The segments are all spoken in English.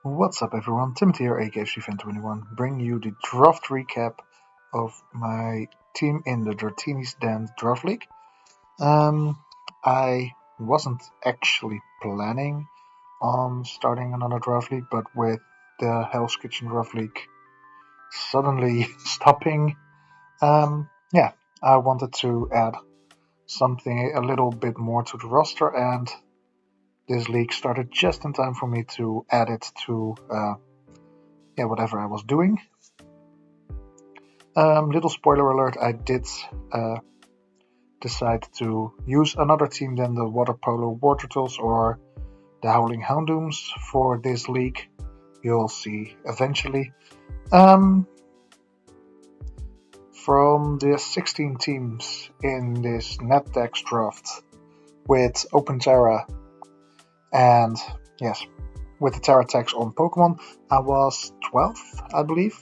What's up, everyone? Timothy here, aka Fan21, bringing you the draft recap of my team in the Dratinis Den Draft League. I wasn't actually planning on starting another draft league, but with the Hell's Kitchen Draft League suddenly stopping, yeah, I wanted to add something a little bit more to the roster, and this league started just in time for me to add it to whatever I was doing. Little spoiler alert, I did uh, decide to use another team than the Water Polo War Turtles or the Howling Houndooms for this league. You'll see eventually. Um, from the 16 teams in this NetDex draft with Open Terra and, yes, with the Terra tags on Pokemon, I was 12th, I believe.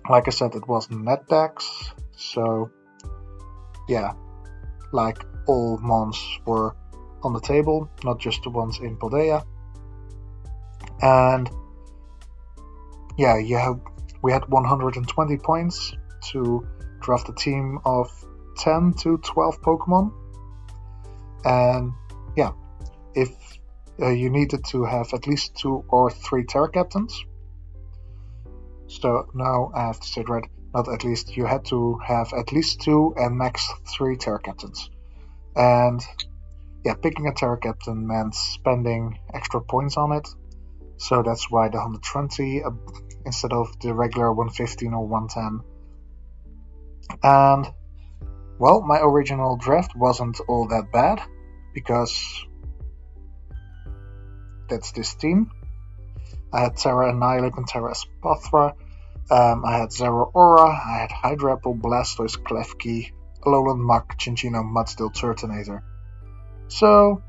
Like I said, it was NetDex, so yeah, like all mons were on the table, not just the ones in Paldea. And yeah, we had 120 points to draft a team of 10 to 12 Pokemon. And yeah, if you needed to have at least 2 or 3 Terra Captains. So now I have to say it right, not at least, you had to have at least 2 and max 3 Terra Captains. And yeah, picking a Terra Captain meant spending extra points on it. So that's why the 120 instead of the regular 115 or 110. And well, my original draft wasn't all that bad because that's this team. I had Terra Annihilate and Terra Espathra. I had Zeraora, I had Hydrapple, Blastoise, Klefki, Alolan Muk, Chinchino, Mudstill, Turtonator. So,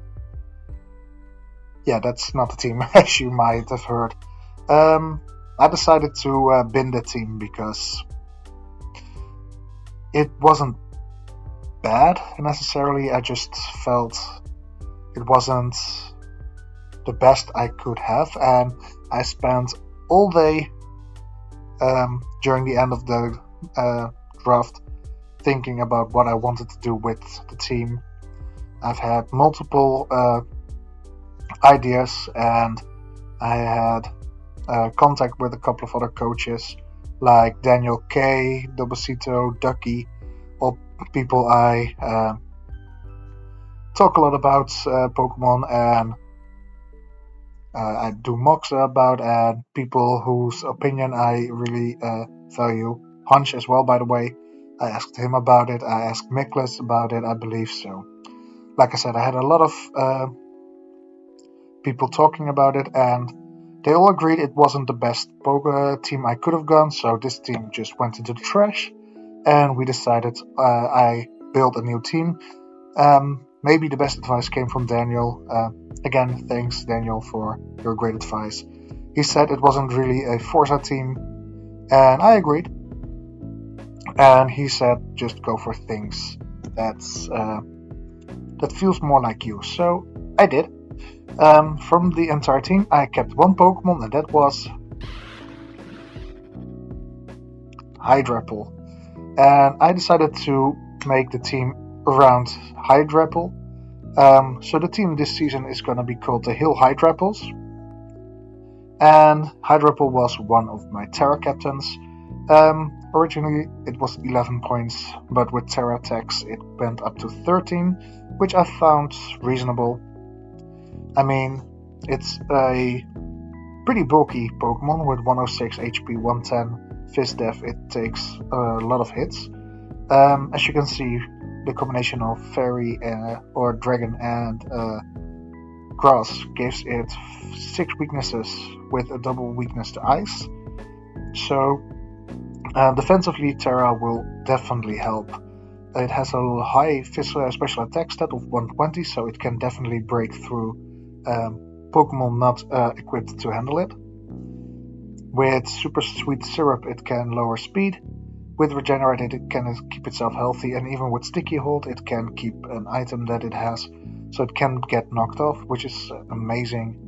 yeah, that's not the team, as you might have heard. I decided to bin the team because it wasn't bad necessarily. I just felt it wasn't the best I could have, and I spent all day during the end of the draft thinking about what I wanted to do with the team. I've had multiple ideas, and I had contact with a couple of other coaches like Daniel K, Dobosito, Ducky, all people I talk a lot about Pokemon, and I do mocks about, and people whose opinion I really value. Hunch as well, by the way. I asked him about it. I asked Miklas about it, I believe so. Like I said, I had a lot of people talking about it, and they all agreed it wasn't the best team I could have gone, so this team just went into the trash, and we decided I built a new team. Maybe the best advice came from Daniel. Again, thanks, Daniel, for your great advice. He said it wasn't really a Forza team, and I agreed. And he said just go for things that feels more like you. So I did. From the entire team, I kept one Pokemon, and that was Hydrapple. And I decided to make the team around Hydrapple. So the team this season is going to be called the Hill Hydrapples. And Hydrapple was one of my Terra captains. Originally it was 11 points, but with Terra attacks it went up to 13, which I found reasonable. I mean, it's a pretty bulky Pokemon with 106 HP, 110 Fist Def. It takes a lot of hits. As you can see, the combination of Fairy or Dragon and Grass gives it 6 weaknesses with a double weakness to Ice. So defensively, Terra will definitely help. It has a high special attack stat of 120, so it can definitely break through Pokemon not equipped to handle it. With Super Sweet Syrup, it can lower speed. With Regenerated, it can keep itself healthy, and even with Sticky Hold, it can keep an item that it has, so it can get knocked off, which is amazing.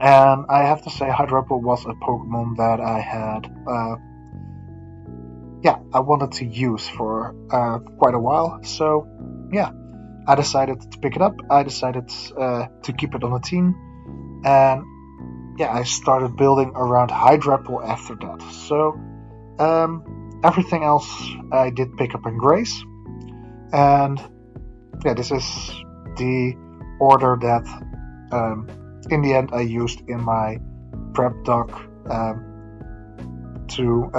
And I have to say, Hydrapple was a Pokemon that I had, I wanted to use for quite a while. So, yeah, I decided to pick it up. I decided to keep it on the team. And, I started building around Hydrapple after that. So, everything else I did pick up in Grace. And, this is the order that in the end I used in my prep doc to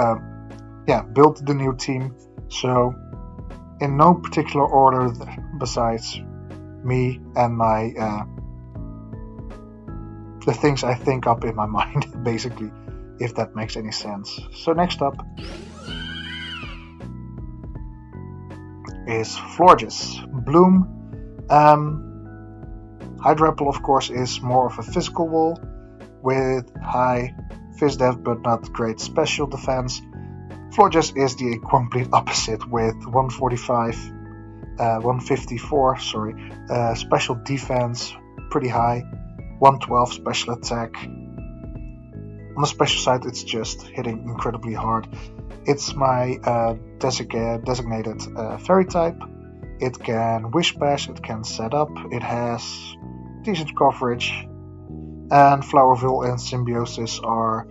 build the new team. So in no particular order besides me and my the things I think up in my mind, basically, if that makes any sense. So next up is Florges. Bloom. Hydrapple, of course, is more of a physical wall with high phys def but not great special defense. Florges is the complete opposite with 154, special defense, pretty high, 112 special attack. On the special side, it's just hitting incredibly hard. It's my designated fairy type. It can Wish Bash, it can set up, it has decent coverage, and Flowerville and Symbiosis are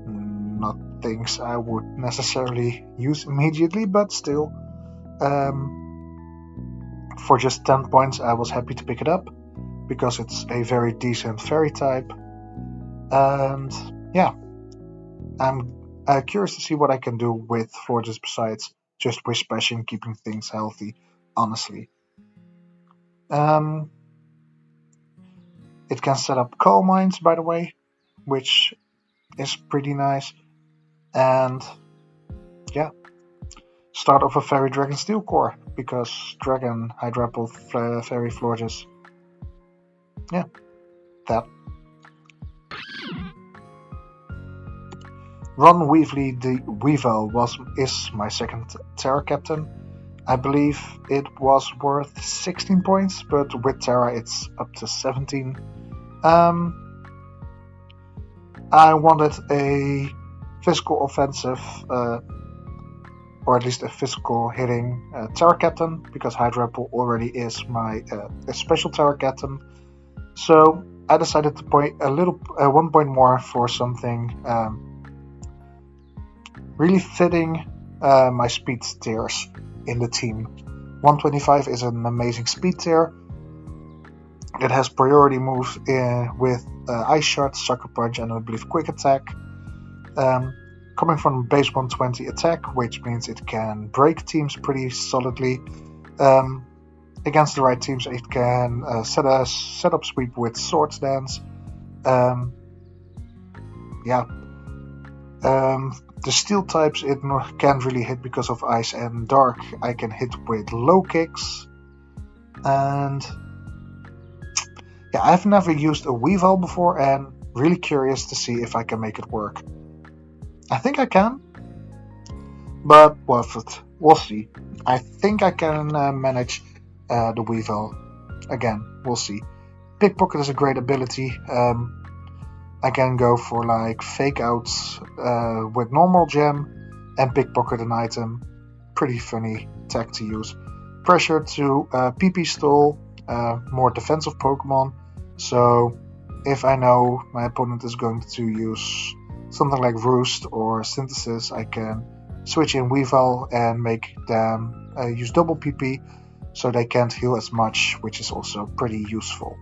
not things I would necessarily use immediately, but still, for just 10 points I was happy to pick it up, because it's a very decent fairy type, and I'm curious to see what I can do with Florges besides just Wish Bashing, keeping things healthy, honestly. It can set up coal mines, by the way, which is pretty nice. And start off a Fairy Dragon Steel Core, because Dragon, Hydrapple, Fairy Florges. That. Ron Weasley the Weevil is my second Terra Captain. I believe it was worth 16 points, but with Terra it's up to 17. I wanted a physical offensive, or at least a physical hitting Terra Captain, because Hydrapple already is my special Terra Captain. So I decided to point 1 point more for something really fitting my speed tiers in the team. 125 is an amazing speed tier. It has priority moves with Ice Shot, Sucker Punch, and I believe Quick Attack. Coming from base 120 attack, which means it can break teams pretty solidly. Against the right teams, it can set up sweep with Swords Dance. The steel types it can't really hit because of ice and dark. I can hit with low kicks. And I've never used a Weavile before, and really curious to see if I can make it work. I think I can, but we'll see. I think I can manage the Weavile. Again, we'll see. Pickpocket is a great ability. I can go for like fake outs with normal gem and pickpocket an item. Pretty funny tech to use. Pressure to PP Stole, more defensive Pokemon. So if I know my opponent is going to use something like Roost or Synthesis, I can switch in Weavile and make them use double PP, so they can't heal as much, which is also pretty useful.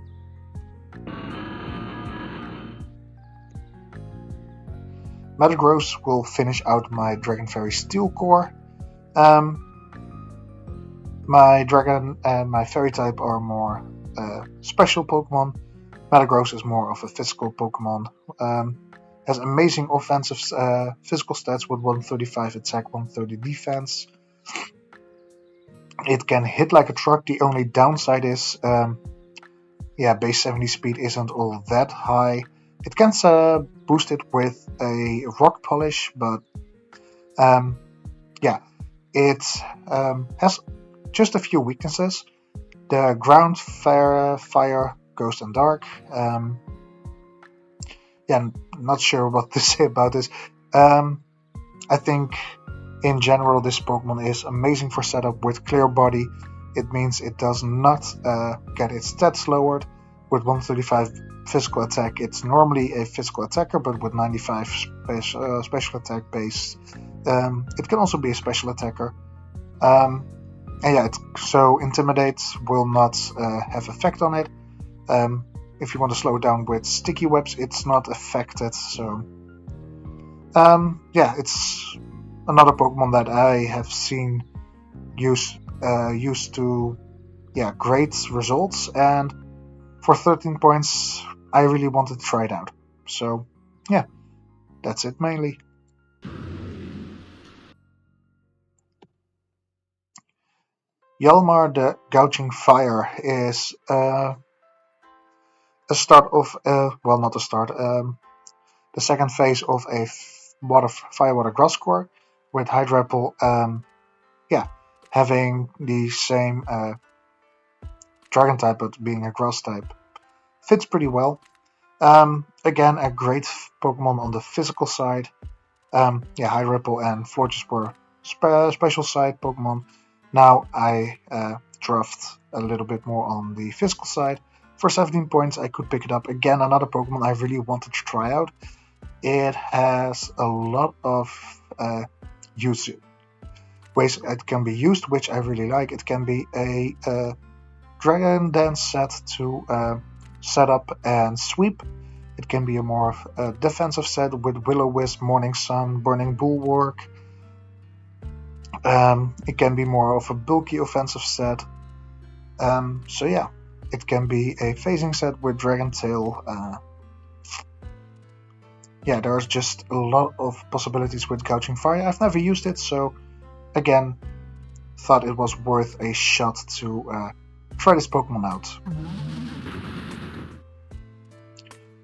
Metagross will finish out my Dragon Fairy Steel Core. My Dragon and my Fairy type are more special Pokemon. Metagross is more of a physical Pokemon. Has amazing offensive physical stats with 135 attack, 130 defense. It can hit like a truck. The only downside is base 70 speed isn't all that high. It can boost it with a rock polish, but it has just a few weaknesses. The ground, fire, ghost, and dark. yeah, not sure what to say about this. I think in general this Pokemon is amazing for setup with Clear Body. It means it does not get its stats lowered. With 135 physical attack, it's normally a physical attacker, but with 95 special attack base, it can also be a special attacker. And yeah, so Intimidate will not have effect on it. If you want to slow it down with Sticky Webs, it's not affected. So yeah, it's another Pokemon that I have seen used to great results, and for 13 points I really wanted to try it out. So yeah, that's it mainly. Yelmar the Gouging Fire is a start of well, not a start, the second phase of a fire water grass core with Hydrapple having the same dragon type but being a grass type. Fits pretty well. Again, a great Pokemon on the physical side. Hydrapple and Florges were special side Pokemon. Now I draft a little bit more on the physical side. For 17 points, I could pick it up. Again, another Pokemon I really wanted to try out. It has a lot of use ways it can be used, which I really like. It can be a Dragon Dance set to set up and sweep. It can be a more defensive set with Will-O-Wisp, Morning Sun, Burning Bulwark. It can be more of a bulky offensive set. So yeah, it can be a phasing set with Dragon Tail. There's just a lot of possibilities with Gouging Fire. I've never used it, so again, thought it was worth a shot to try this Pokemon out.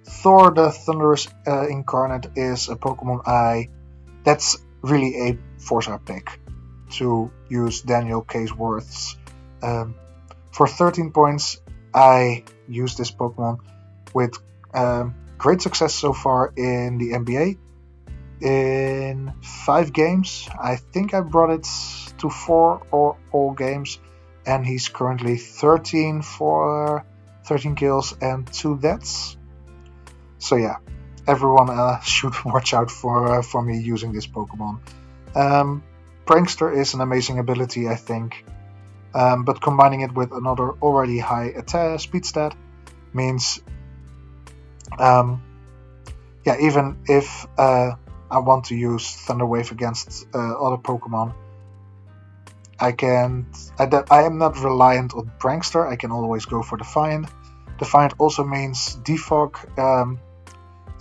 Thor the Thunderous Incarnate is a Pokemon that's really a 4-star pick to use Daniel K's words. For 13 points, I used this Pokemon with great success so far in the NBA. In 5 games, I think I brought it to 4 or all games, and he's currently 13 for 13 kills and 2 deaths. So yeah, everyone should watch out for me using this Pokemon. Prankster is an amazing ability, I think, but combining it with another already high attack speed stat means, even if I want to use Thunder Wave against other Pokemon, I am not reliant on Prankster. I can always go for Defiant. Defiant also means Defog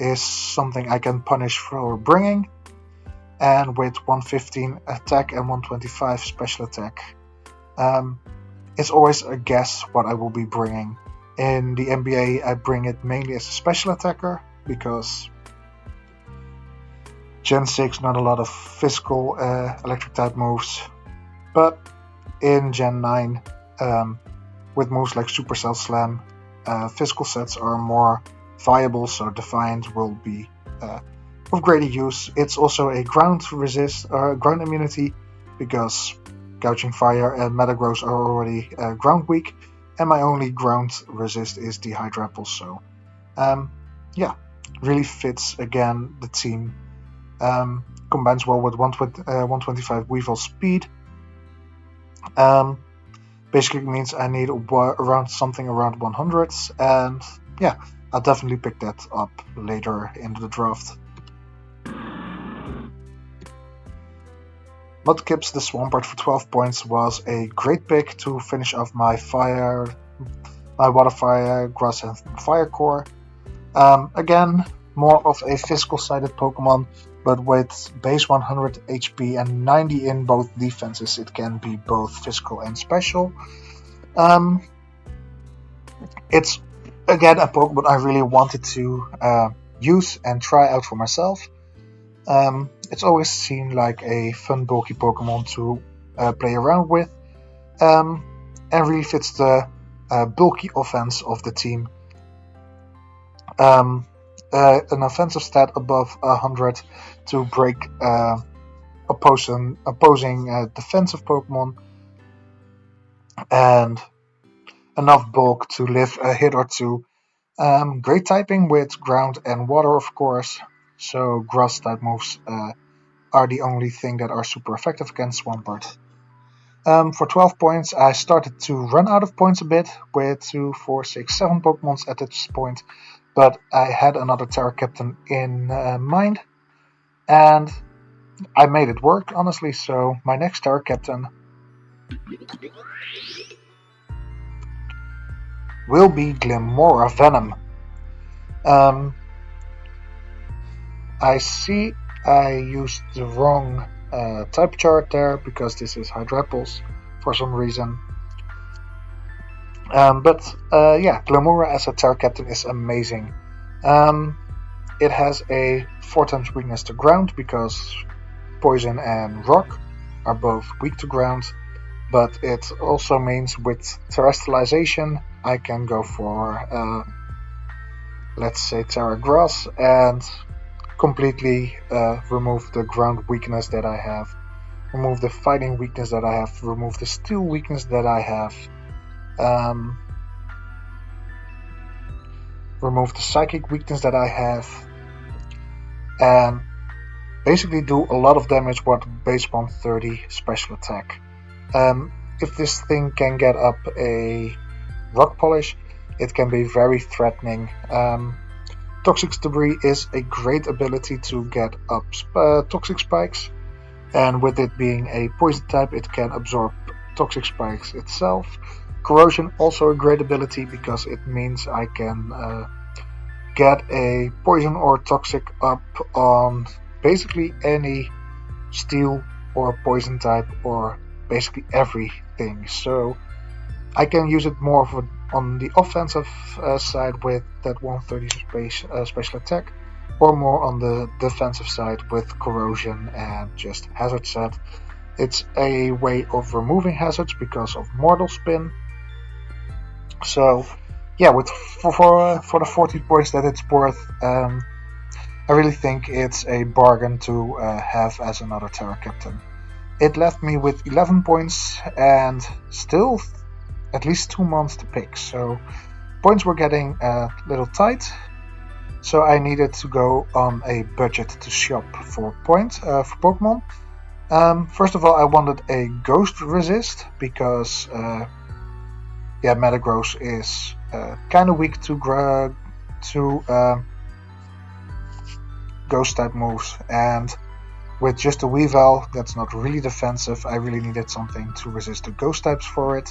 is something I can punish for bringing, and with 115 attack and 125 special attack, it's always a guess what I will be bringing. In the NBA, I bring it mainly as a special attacker because Gen 6 not a lot of physical electric type moves, but in Gen 9 with moves like Supercell Slam, physical sets are more viable, so Defiant will be of greater use. It's also a ground immunity because Gouging Fire and Metagross are already ground weak, and my only ground resist is the Hydrapple. So really fits again the team. Combines well with 125 Weevil speed. Basically means I need something around 100s, and I'll definitely pick that up later in the draft. Mudkips the Swampert for 12 points was a great pick to finish off my Water Fire, Grass and Fire core. Again, more of a physical-sided Pokemon, but with base 100 HP and 90 in both defenses, it can be both physical and special. It's again a Pokemon I really wanted to use and try out for myself. It's always seemed like a fun bulky Pokemon to play around with, and really fits the bulky offense of the team. an offensive stat above 100 to break opposing defensive Pokemon, and enough bulk to live a hit or two. Great typing with ground and water, of course. So grass type moves are the only thing that are super effective against Swampert. For 12 points, I started to run out of points a bit with 2, 4, 6, 7 Pokemons at this point, but I had another Terra Captain in mind, and I made it work, honestly. So my next Terra Captain will be Glimmora Venom. I see I used the wrong type chart there because this is Hydraples for some reason. Yeah, Glimmora as a Terra Captain is amazing. It has a 4 times weakness to ground because poison and rock are both weak to ground, but it also means with terrestrialization I can go for let's say Terra Grass and completely remove the ground weakness that I have, remove the fighting weakness that I have, remove the steel weakness that I have, remove the psychic weakness that I have, and basically do a lot of damage with base 130 special attack. If this thing can get up a rock polish, it can be very threatening. Toxic Debris is a great ability to get up toxic spikes, and with it being a poison type, it can absorb toxic spikes itself. Corrosion also a great ability because it means I can get a poison or toxic up on basically any steel or poison type or basically everything. So I can use it more on the offensive side with that 130 special attack, or more on the defensive side with corrosion and just hazard set. It's a way of removing hazards because of Mortal Spin. So yeah, for the 40 points that it's worth, I really think it's a bargain to have as another Terra Captain. It left me with 11 points and still at least 2 months to pick, so points were getting a little tight. So I needed to go on a budget to shop for points for Pokemon. First of all, I wanted a Ghost Resist because Metagross is kind of weak to Ghost type moves, and with just a Weavile that's not really defensive, I really needed something to resist the Ghost types for it.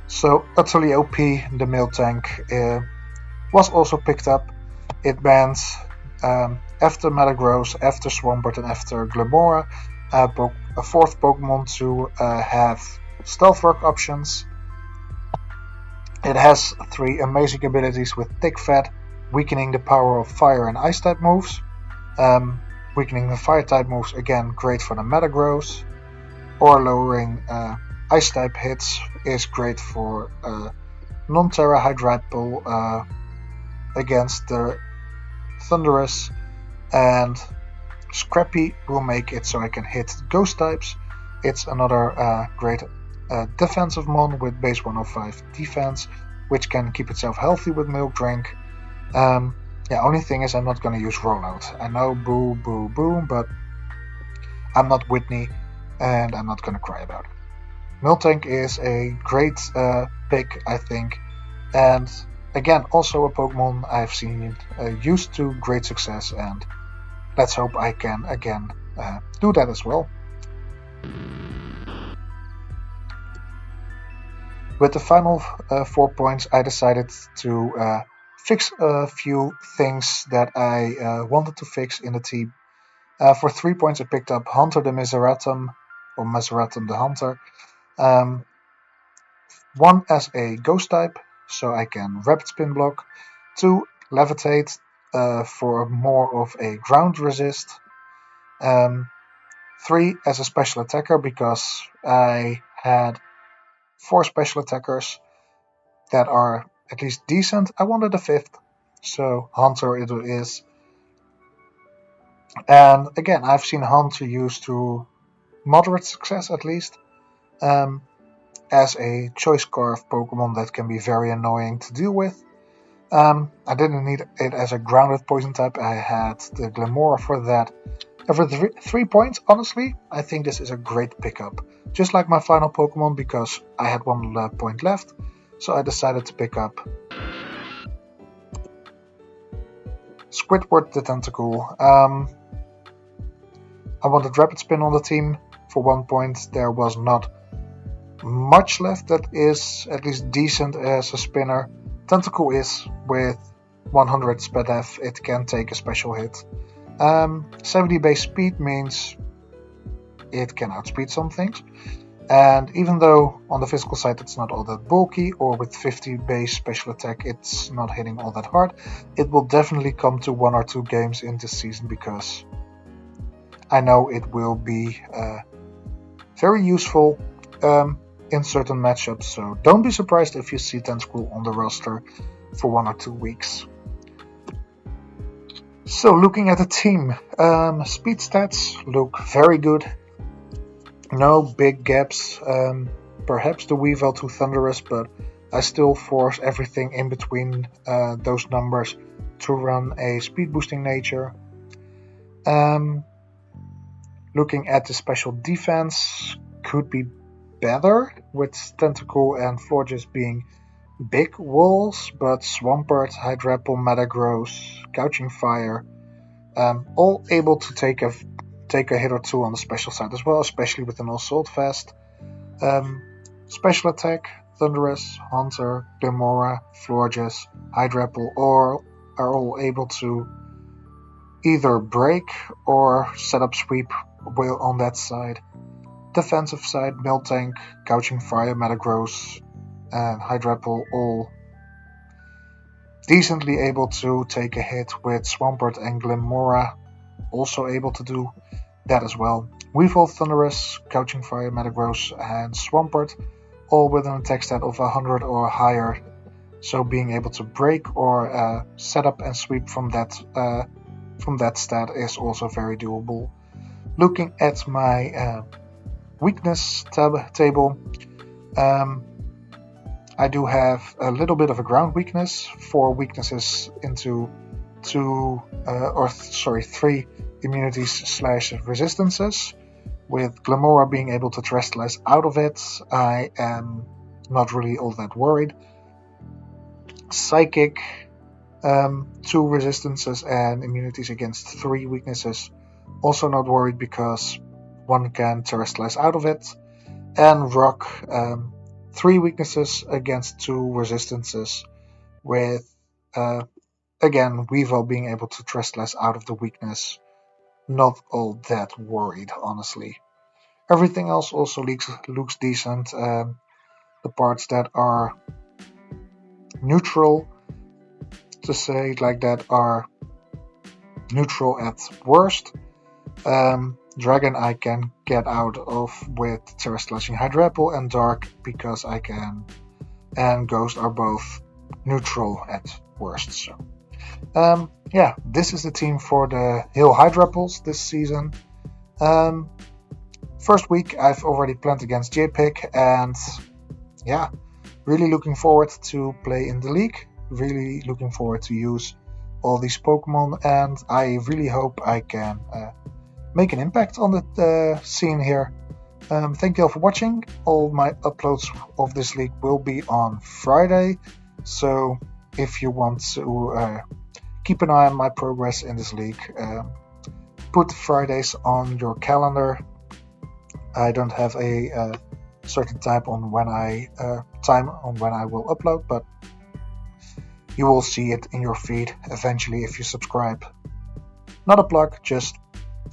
So utterly OP, the Miltank was also picked up. It bans after Metagross, after Swampert, and after Glimmora, a fourth Pokemon to have Stealth Rock options. It has 3 amazing abilities with Thick Fat, weakening the power of Fire and Ice type moves. Weakening the Fire type moves, again, great for the Metagross. Or lowering Ice type hits is great for non-Terra Hydrapple against the Thundurus, and Scrappy will make it so I can hit Ghost types. It's another great defensive mon with base 105 defense, which can keep itself healthy with Milk Drink. Only thing is I'm not going to use Rollout. I know, boo, boo, boo, but I'm not Whitney, and I'm not going to cry about it. Miltank is a great pick, I think, and again, also a Pokemon I've seen used to great success, and let's hope I can again do that as well. With the final 4 points, I decided to fix a few things that I wanted to fix in the team. For 3 points, I picked up Hunter the Miseratum, or Miseratum the Hunter. 1 as a Ghost type, so I can Rapid Spin block. 2, Levitate for more of a ground resist. 3 as a special attacker because I had 4 special attackers that are at least decent, I wanted a 5th. So Hunter it is. And again, I've seen Hunter used to moderate success at least. As a choice scarf Pokemon that can be very annoying to deal with. I didn't need it as a grounded poison type. I had the Glamora for that. And for 3 points, honestly, I think this is a great pickup. Just like my final Pokemon, because I had 1 point left, so I decided to pick up Squidward the Tentacool. I wanted Rapid Spin on the team. For 1 point, there was not much left that is at least decent as a spinner. Tentacool is with 100 SpDef, it can take a special hit. 70 base speed means it can outspeed some things. And even though on the physical side it's not all that bulky, or with 50 base special attack it's not hitting all that hard, it will definitely come to 1 or 2 games in this season, because I know it will be very useful in certain matchups, so don't be surprised if you see Tentacool on the roster for 1 or 2 weeks. So looking at the team, speed stats look very good. No big gaps. Perhaps the Weavile to Thunderous, but I still force everything in between those numbers to run a speed boosting nature. Looking at the special defense, could be better with Tentacool and Florges being big walls, but Swampert, Hydrapple, Metagross, Couching Fire, all able to take a hit or 2 on the special side as well, especially with an Assault Vest. Special attack, Thunderous, Hunter, Glamora, Florges, Hydrapple are all able to either break or set up sweep on that side. Defensive side, Miltank, Couching Fire, Metagross, and Hydrapple all decently able to take a hit, with Swampert and Glamora also able to do that as well. Weavile, Thunderous, Couching Fire, Metagross, and Swampert all with an attack stat of 100 or higher, so being able to break or set up and sweep from that stat is also very doable. Looking at my weakness table, I do have a little bit of a ground weakness, 4 weaknesses into 3 immunities / resistances. With Glamora being able to Terastallize out of it, I am not really all that worried. Psychic, 2 resistances and immunities against 3 weaknesses, also not worried because 1 can Terastallize out of it. And Rock, 3 weaknesses against 2 resistances, with again Weavile being able to Terastallize out of the weakness. Not all that worried, honestly. Everything else also looks decent. The parts that are neutral, to say it like that, are neutral at worst. Dragon I can get out of with Terastallizing Hydrapple, and Dark because I can, and Ghost are both neutral at worst. So yeah, this is the team for the Hill Hydrapples this season. First week I've already planned against JPIC, and yeah, really looking forward to play in the league. Really looking forward to use all these Pokemon, and I really hope I can make an impact on the scene here. Thank you all for watching. All my uploads of this league will be on Friday, so if you want to keep an eye on my progress in this league, put Fridays on your calendar. I don't have a certain time on when I will upload, but you will see it in your feed eventually if you subscribe. Not a plug, just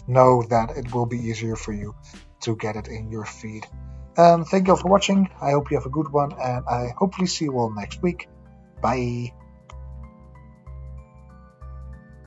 know that it will be easier for you to get it in your feed. Thank you all for watching. I hope you have a good one, and I hopefully see you all next week. Bye.